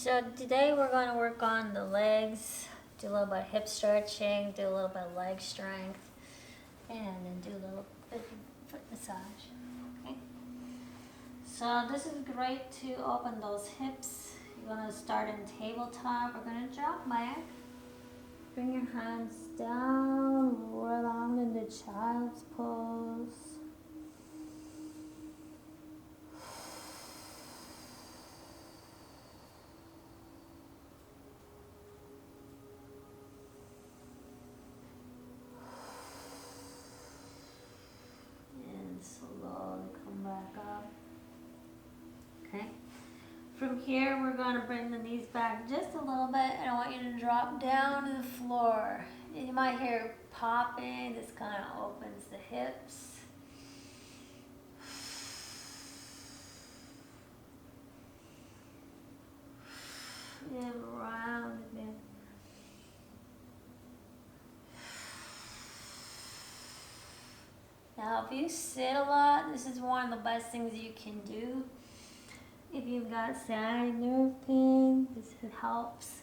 So today we're going to work on the legs, do a little bit of hip stretching, do a little bit of leg strength, and then do a little bit of foot massage. Okay. So this is great to open those hips. You're going to start in tabletop. We're going to drop back. Bring your hands down, roll on into child's pose. Slowly come back up. Okay. From here, we're going to bring the knees back just a little bit, and I want you to drop down to the floor. And you might hear popping. This kind of opens the hips. And round again. Now, if you sit a lot, this is one of the best things you can do. If you've got sciatic nerve pain, this helps.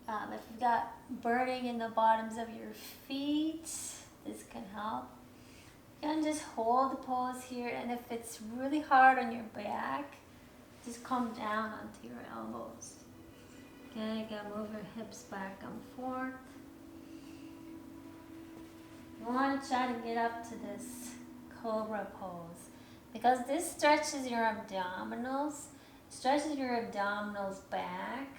If you've got burning in the bottoms of your feet, this can help. You can just hold the pose here, and if it's really hard on your back, just come down onto your elbows. Okay, you gotta move your hips back and forth. You want to try to get up to this cobra pose because this stretches your abdominals, back,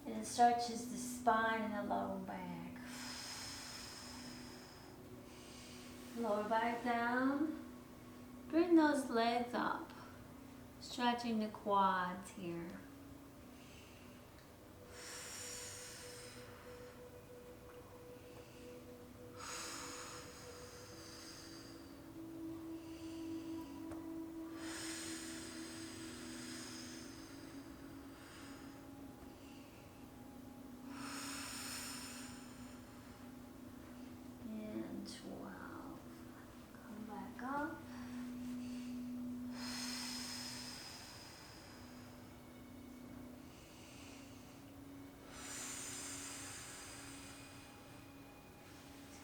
and it stretches the spine and the lower back. Lower back down. Bring those legs up, stretching the quads here.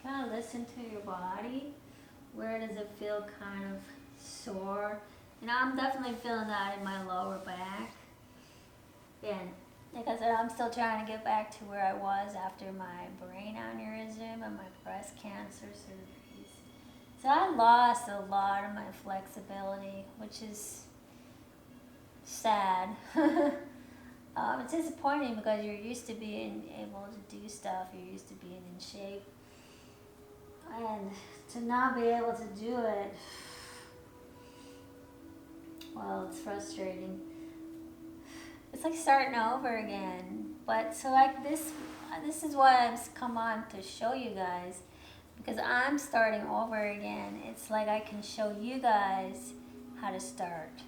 Kind of listen to your body. Where does it feel kind of sore? And I'm definitely feeling that in my lower back. And like I said, I'm still trying to get back to where I was after my brain aneurysm and my breast cancer surgeries. So I lost a lot of my flexibility, which is sad. It's disappointing because you're used to being able to do stuff, you're used to being in shape. And to not be able to do it, well, it's frustrating. It's like starting over again. But so like this is why I've come on to show you guys, because I'm starting over again. It's like I can show you guys how to start.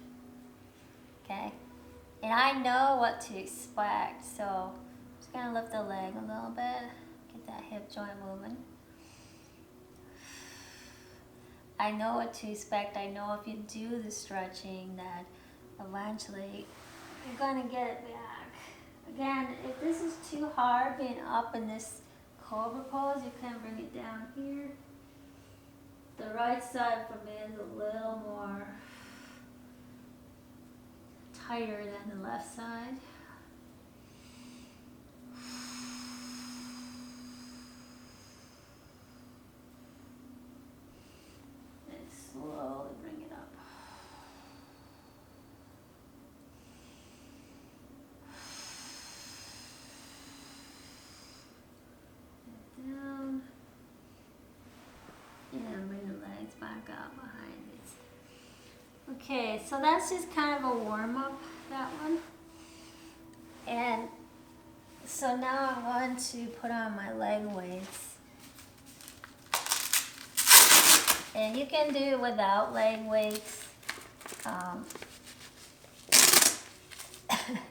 Okay? And I know what to expect. So I'm just gonna lift the leg a little bit, get that hip joint moving. I know what to expect. I know if you do the stretching that eventually you're going to get it back. Again, if this is too hard being up in this cobra pose, you can bring it down here. The right side for me is a little more tighter than the left side. Slowly bring it up. Down. And bring the legs back up behind it. Okay, so that's just kind of a warm-up, that one. And so now I'm going to put on my leg weights. And you can do it without leg weights.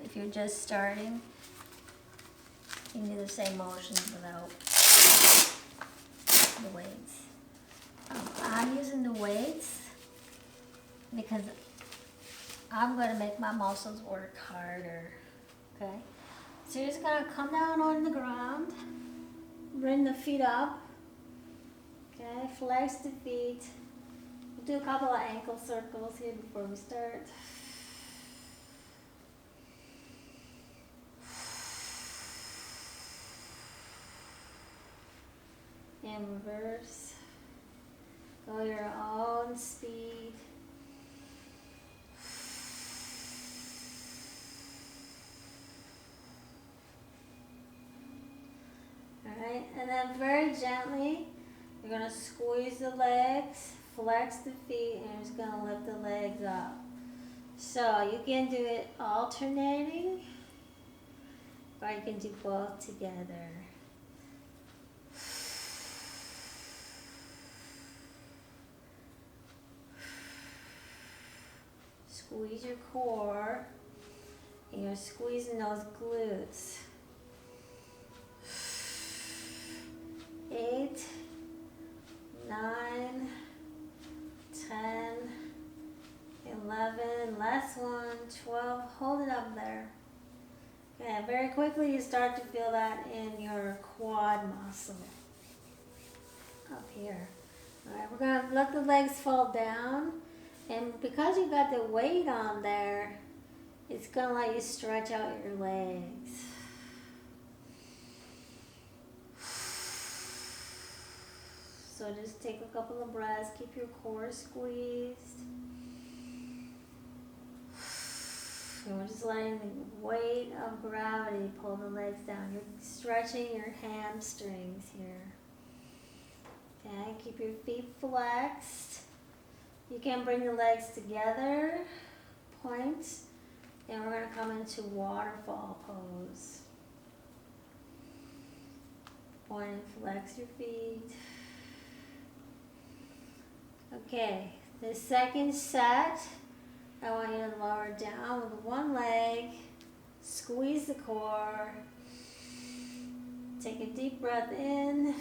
If you're just starting, you can do the same motions without the weights. I'm using the weights because I'm going to make my muscles work harder. Okay, so you're just gonna come down on the ground, bring the feet up, okay, flex the feet. We'll do a couple of ankle circles here before we start. And reverse. Go your own speed. Alright, and then very gently, you're going to squeeze the legs, flex the feet, and you're just going to lift the legs up. So you can do it alternating, or you can do both together. Squeeze your core, and you're squeezing those glutes. 8, 9, 10, 11, last one, 12, hold it up there. Okay, very quickly you start to feel that in your quad muscle up here. Alright, we're going to let the legs fall down, and because you got the weight on there, it's going to let you stretch out your legs. So just take a couple of breaths, keep your core squeezed. And we're just letting the weight of gravity pull the legs down. You're stretching your hamstrings here. Okay, keep your feet flexed. You can bring the legs together, point, and we're going to come into waterfall pose. Point and flex your feet. Okay, the second set, I want you to lower down with one leg, squeeze the core, take a deep breath in,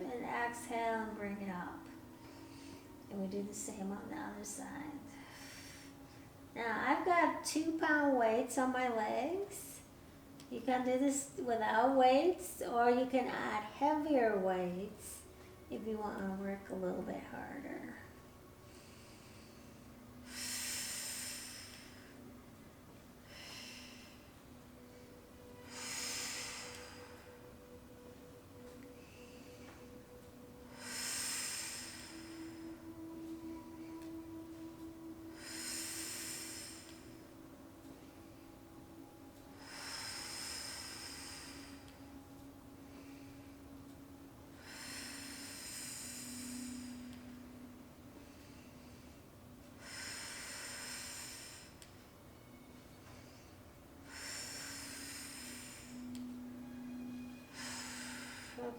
and exhale and bring it up. And we do the same on the other side. Now I've got 2-pound weights on my legs. You can do this without weights, or you can add heavier weights if you want to work a little bit harder.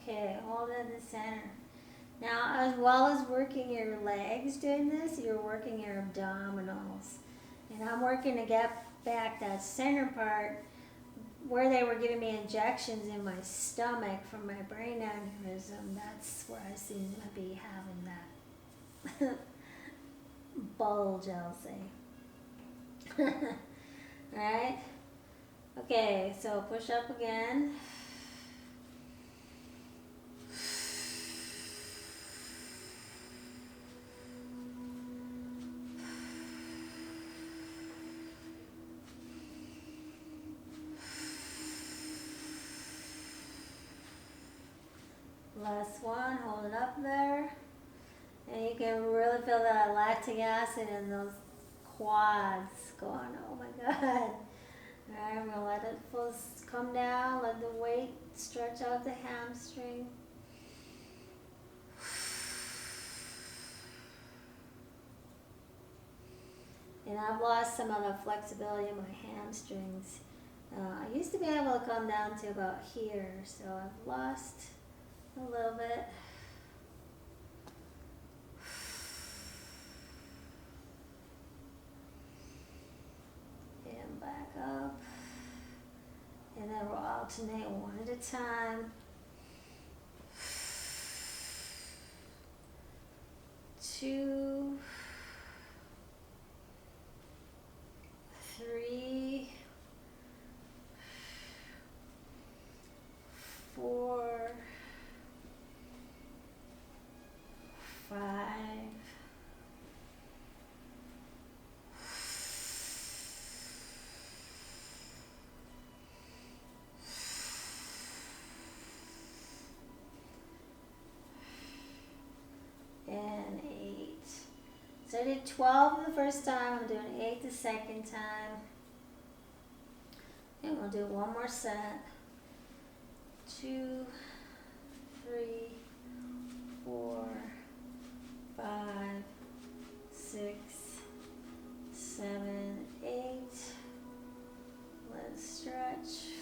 Okay, hold in the center. Now, as well as working your legs doing this, you're working your abdominals. And I'm working to get back that center part where they were giving me injections in my stomach from my brain aneurysm. That's where I seem to be having that bulge, I'll say. Alright? Okay, so push up again. Last one, hold it up there. And you can really feel that lactic acid in those quads going, oh my God. Alright, I'm going to let it come down, let the weight stretch out the hamstring. And I've lost some of the flexibility in my hamstrings. I used to be able to come down to about here, so I've lost a little bit. And back up. And then we'll alternate one at a time. 2, 3, So I did 12 the first time, I'm doing 8 the second time. And we'll do one more set. 2, 3, 4, 5, 6, 7, 8. Let's stretch.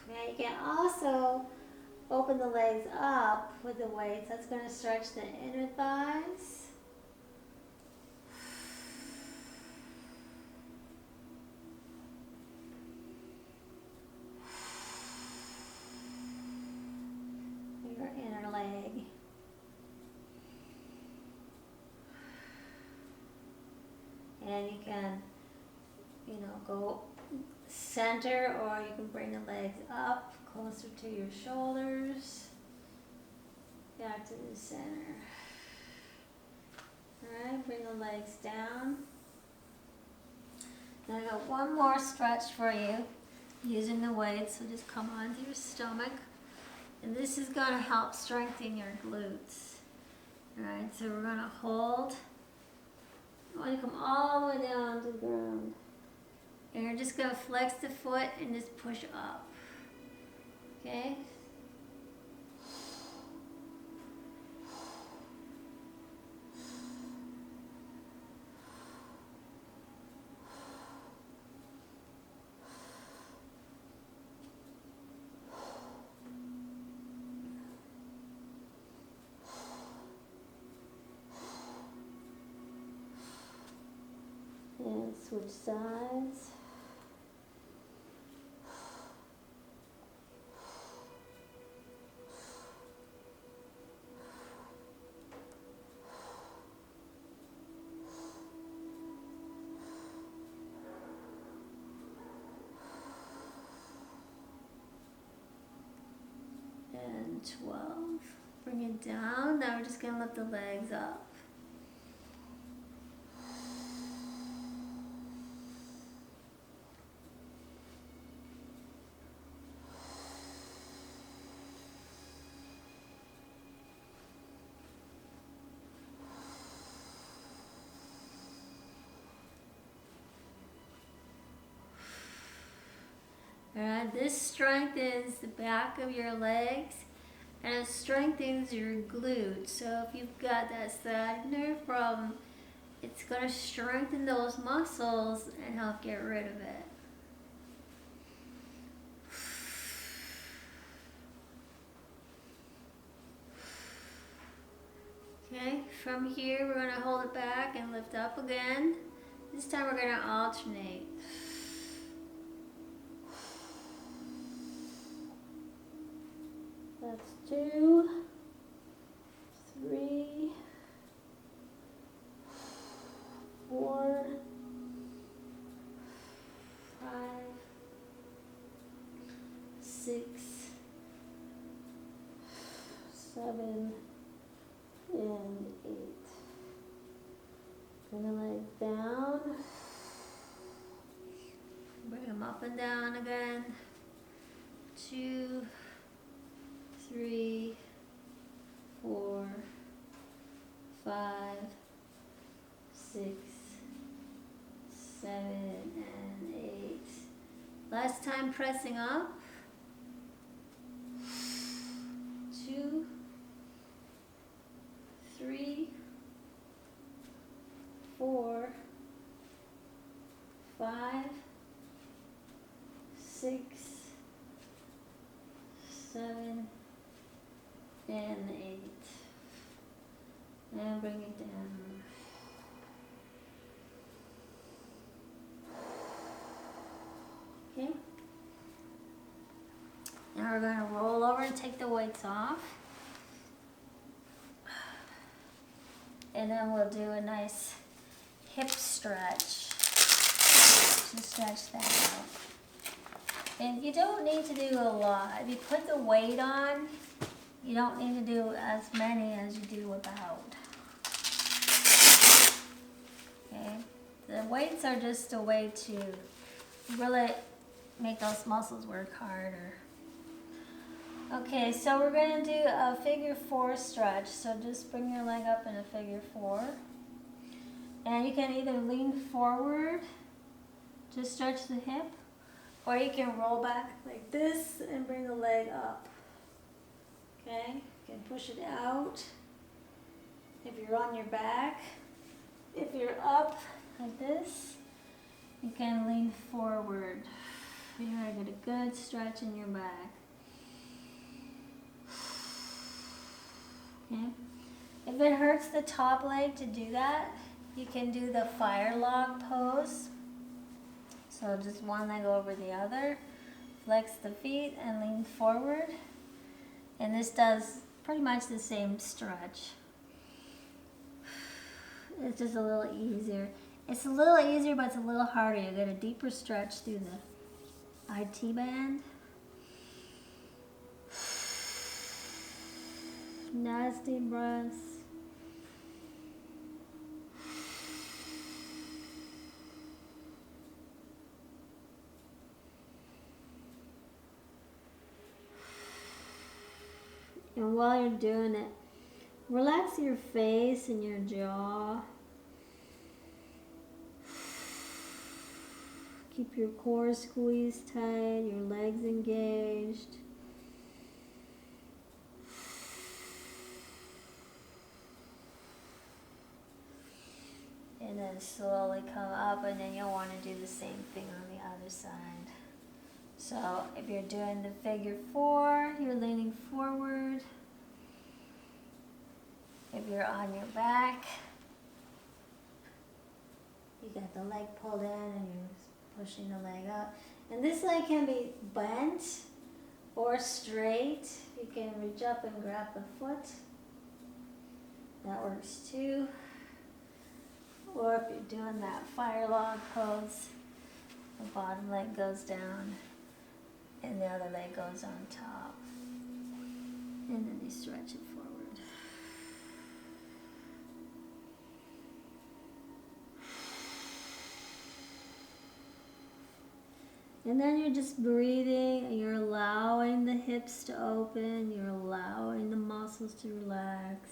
Now you can also open the legs up with the weights. That's going to stretch the inner thighs. Your inner leg. And you can, go center, or you can bring the legs up closer to your shoulders. Back to the center. Alright, bring the legs down. Now I got one more stretch for you using the weights, so just come onto your stomach. And this is going to help strengthen your glutes. Alright, so we're going to hold. I want to come all the way down to the ground. And you're just going to flex the foot and just push up. Okay? And switch sides. And 12. Bring it down. Now we're just going to lift the legs up. Alright, this strengthens the back of your legs and it strengthens your glutes. So if you've got that sciatic nerve problem, it's going to strengthen those muscles and help get rid of it. Okay, from here we're going to hold it back and lift up again. This time we're going to alternate. That's 2, 3, 4, 5, 6, 7, and 8. Bring the legs down. Bring them up and down again. 2, 3, 4, 5, 6, 7, and 8. Last time pressing up. 2, 3, 4, 5, 6, 7, and 8. And bring it down. Okay. Now we're going to roll over and take the weights off. And then we'll do a nice hip stretch to stretch that out. And you don't need to do a lot. If you put the weight on, you don't need to do as many as you do without. Okay? The weights are just a way to really make those muscles work harder. Okay, so we're gonna do a figure 4 stretch. So just bring your leg up in a figure 4. And you can either lean forward, just stretch the hip, or you can roll back like this and bring the leg up. Okay, you can push it out if you're on your back. If you're up like this, you can lean forward. You're gonna get a good stretch in your back. Okay. If it hurts the top leg to do that, you can do the fire log pose. So just one leg over the other, flex the feet and lean forward. And this does pretty much the same stretch. It's just a little easier. It's a little easier, but it's a little harder. You get a deeper stretch through the IT band. Nasty breaths. And while you're doing it, relax your face and your jaw. Keep your core squeezed tight, your legs engaged. And then slowly come up, and then you'll want to do the same thing on the other side. So if you're doing the figure 4, you're leaning forward. If you're on your back, you got the leg pulled in and you're pushing the leg up. And this leg can be bent or straight. You can reach up and grab the foot. That works too. Or if you're doing that fire log pose, the bottom leg goes down and the other leg goes on top. And then you stretch it forward. And then you're just breathing and you're allowing the hips to open, you're allowing the muscles to relax.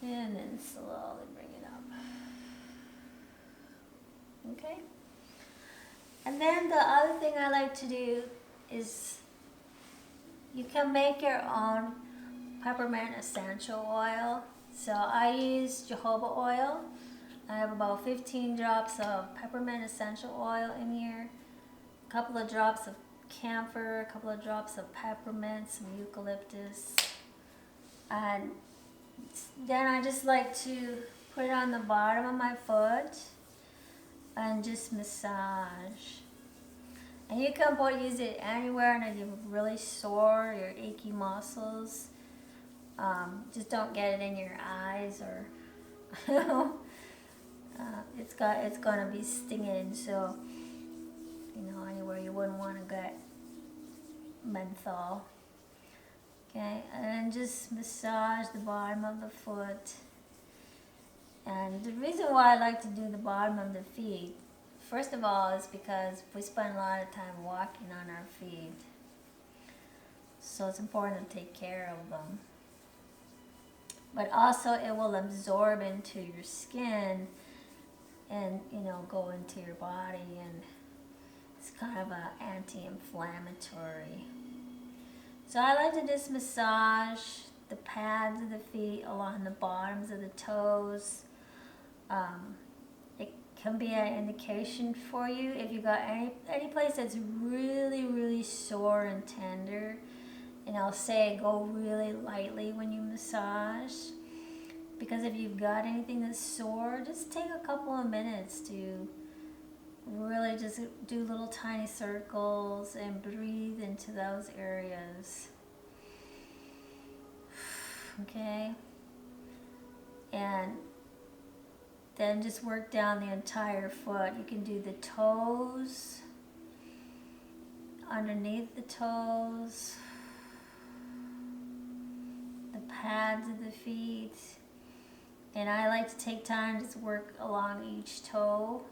And then slowly bring it up. Okay? And then the other thing I like to do is you can make your own peppermint essential oil. So I use jojoba oil. I have about 15 drops of peppermint essential oil in here, a couple of drops of camphor, a couple of drops of peppermint, some eucalyptus, and then I just like to put it on the bottom of my foot and just massage. And you can use it anywhere, and if you're really sore, your achy muscles, just don't get it in your eyes or it's gonna be stinging. So anywhere you wouldn't want to get menthol. Okay, and then just massage the bottom of the foot. And the reason why I like to do the bottom of the feet, first of all, is because we spend a lot of time walking on our feet. So it's important to take care of them. But also it will absorb into your skin and, go into your body, and it's kind of an anti-inflammatory. So I like to just massage the pads of the feet along the bottoms of the toes. It can be an indication for you if you got any place that's really, really sore and tender. And I'll say go really lightly when you massage. Because if you've got anything that's sore, just take a couple of minutes to really just do little tiny circles and breathe into those areas. Okay? And then just work down the entire foot. You can do the toes, underneath the toes, the pads of the feet. And I like to take time to just work along each toe.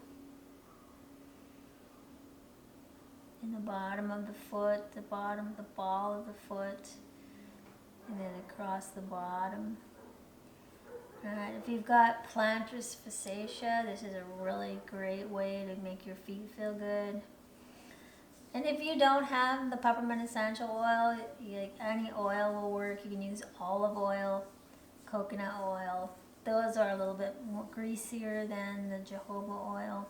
In the bottom of the foot, the bottom of the ball of the foot, and then across the bottom. Alright, if you've got plantar fasciitis, this is a really great way to make your feet feel good. And if you don't have the peppermint essential oil, any oil will work. You can use olive oil, coconut oil. Those are a little bit more greasier than the jojoba oil.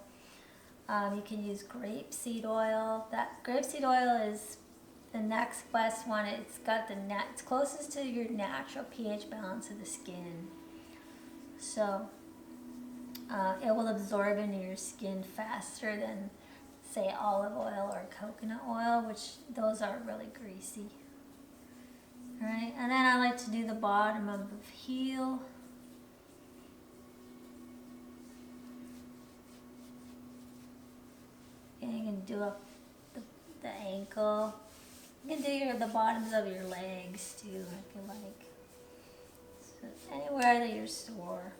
You can use grapeseed oil. That grapeseed oil is the next best one. It's got it's closest to your natural pH balance of the skin. So it will absorb into your skin faster than, say, olive oil or coconut oil, which those are really greasy. All right, and then I like to do the bottom of the heel. And you can do up the ankle. You can do the bottoms of your legs too, if you like. So anywhere that you're sore.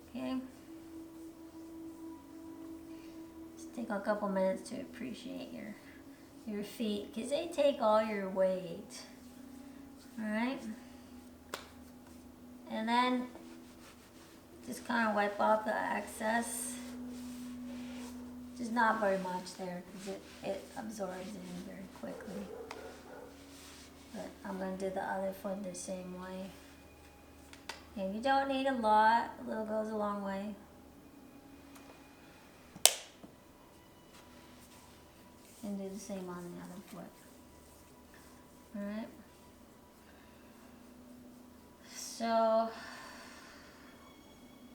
Okay. Just take a couple minutes to appreciate your feet, because they take all your weight. Alright? And then just kind of wipe off the excess. Just not very much there, because it absorbs in very quickly. But I'm going to do the other foot the same way. And you don't need a lot. A little goes a long way. And do the same on the other foot. Alright. So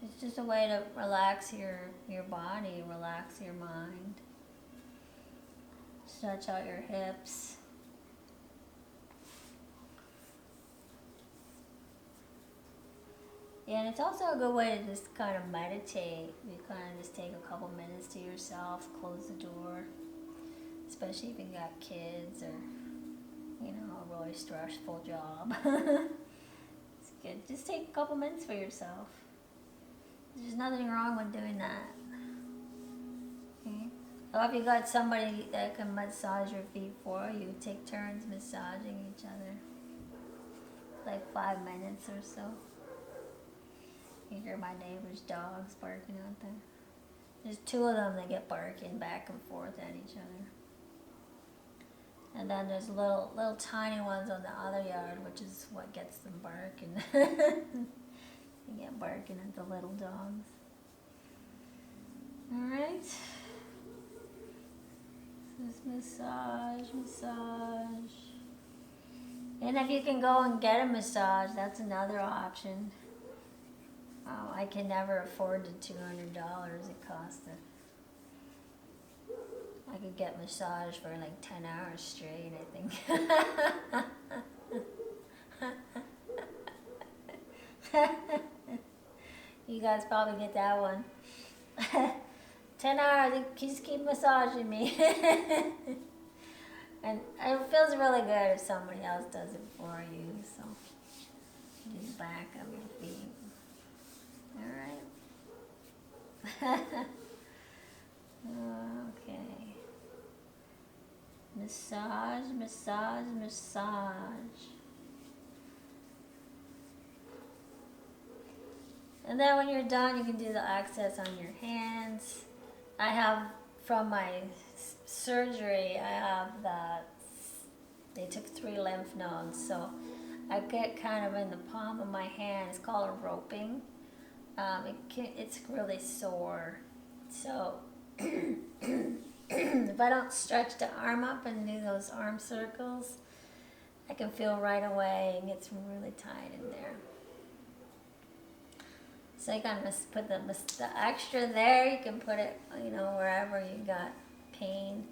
it's just a way to relax your body, relax your mind. Stretch out your hips. And it's also a good way to just kind of meditate. You kind of just take a couple minutes to yourself, close the door, especially if you've got kids or, a really stressful job. It's good. Just take a couple minutes for yourself. There's nothing wrong with doing that. Okay? Or if you got somebody that can massage your feet for you, take turns massaging each other. Like 5 minutes or so. You hear my neighbor's dogs barking out there. There's 2 of them that get barking back and forth at each other. And then there's little tiny ones on the other yard, which is what gets them barking. They get barking at the little dogs. Alright. Just massage. And if you can go and get a massage, that's another option. I can never afford the $200 it costs. I could get massage for like 10 hours straight, I think. You guys probably get that one. 10 hours, you just keep massaging me. And it feels really good if somebody else does it for you. So, do the back of your feet. Alright. Okay. Massage. And then when you're done, you can do the access on your hands. I have, from my surgery, they took 3 lymph nodes, so I get kind of in the palm of my hand. It's called a roping. It's really sore. So if I don't stretch the arm up and do those arm circles, I can feel right away it gets really tight in there. So you can put the extra there. You can put it, wherever you got pain.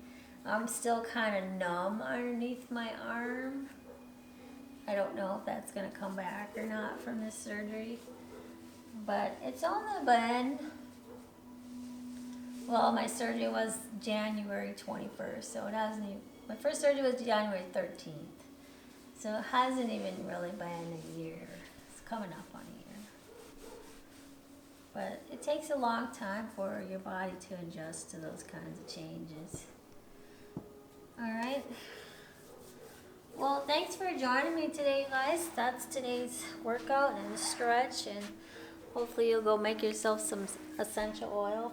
I'm still kind of numb underneath my arm. I don't know if that's going to come back or not from this surgery. But it's only been, well, my surgery was January 21st, so it hasn't even, my first surgery was January 13th. So it hasn't even really been a year. It's coming up on a year. But it takes a long time for your body to adjust to those kinds of changes. Alright. Well, thanks for joining me today, guys. That's today's workout and stretch, and hopefully you'll go make yourself some essential oil.